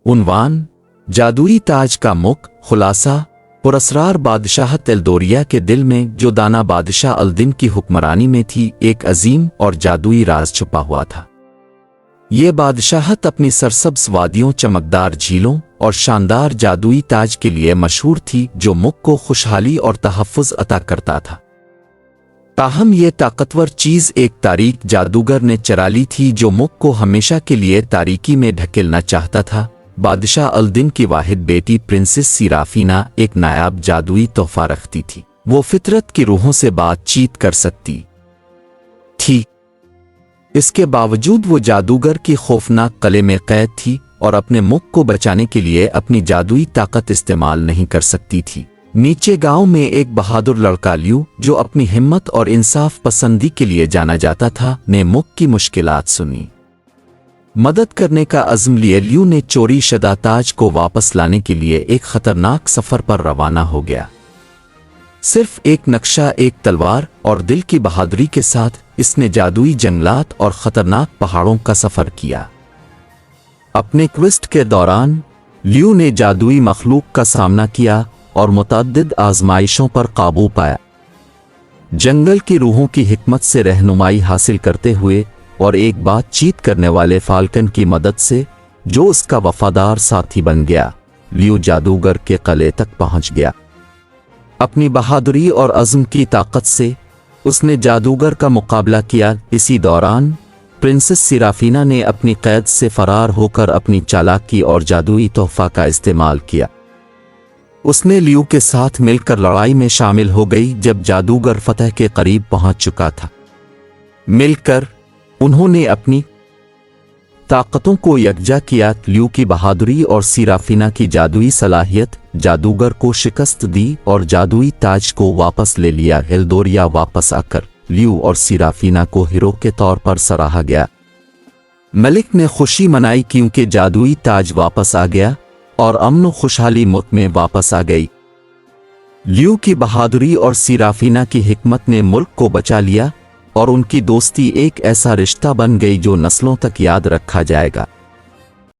उन्वान जादुई ताज का मुख खुलासा पुरस्रार बादशाहत एल्दोरिया के दिल में जो दाना बादशाह अल-दिन की हुक्मरानी में थी एक अजीम और जादुई राज छुपा हुआ था। ये बादशाहत अपनी सरसब्ज़ वादियों, चमकदार झीलों और शानदार जादुई ताज के लिए मशहूर थी जो मुख को खुशहाली और तहफ़्फ़ुज़ अता करता था। ताहम ये ताकतवर चीज़ एक तारीक जादूगर ने चरा ली थी जो मुख को हमेशा के लिए तारीकी में ढकेलना चाहता था। बादशाह अल-दिन की वाहिद बेटी प्रिंसेस सिराफीना एक नायाब जादुई तोहफा रखती थी। वो फितरत की रूहों से बातचीत कर सकती थी। इसके बावजूद वो जादूगर की खौफनाक कले में कैद थी और अपने मुख को बचाने के लिए अपनी जादुई ताकत इस्तेमाल नहीं कर सकती थी। नीचे गांव में एक बहादुर लड़का लियू, जो अपनी हिम्मत और इंसाफ पसंदी के लिए जाना जाता था, ने मुख की मुश्किलात सुनी। मदद करने का अज़्म लिए लियू ने चोरी शुदा ताज को वापस लाने के लिए एक खतरनाक सफर पर रवाना हो गया। सिर्फ एक नक्शा, एक तलवार और दिल की बहादुरी के साथ इसने जादुई जंगलात और खतरनाक पहाड़ों का सफर किया। अपने क्विस्ट के दौरान लियू ने जादुई मखलूक का सामना किया और मुतअद्दिद आजमाइशों पर काबू पाया। जंगल की रूहों की हिकमत से रहनुमाई हासिल करते हुए और एक बातचीत करने वाले फाल्कन की मदद से, जो उसका वफादार साथी बन गया, लियू जादूगर के किले तक पहुंच गया। अपनी बहादुरी और अज़्म की ताकत से उसने जादूगर का मुकाबला किया। इसी दौरान प्रिंसेस सिराफीना ने अपनी कैद से फरार होकर अपनी चालाकी और जादुई तोहफा का इस्तेमाल किया। उसने लियू के साथ मिलकर लड़ाई में शामिल हो गई जब जादूगर फतह के करीब पहुंच चुका था। मिलकर उन्होंने अपनी ताकतों को यकजा किया। लियू की बहादुरी और सिराफीना की जादुई सलाहियत जादूगर को शिकस्त दी और जादुई ताज को वापस ले लिया। एल्दोरिया वापस आकर लियू और सिराफीना को हीरो के तौर पर सराहा गया। मलिक ने खुशी मनाई क्योंकि जादुई ताज वापस आ गया और अमन खुशहाली मुल्क में वापस आ गई। लियू की बहादुरी और सिराफीना की हिकमत ने मुल्क को बचा लिया और उनकी दोस्ती एक ऐसा रिश्ता बन गई जो नस्लों तक याद रखा जाएगा।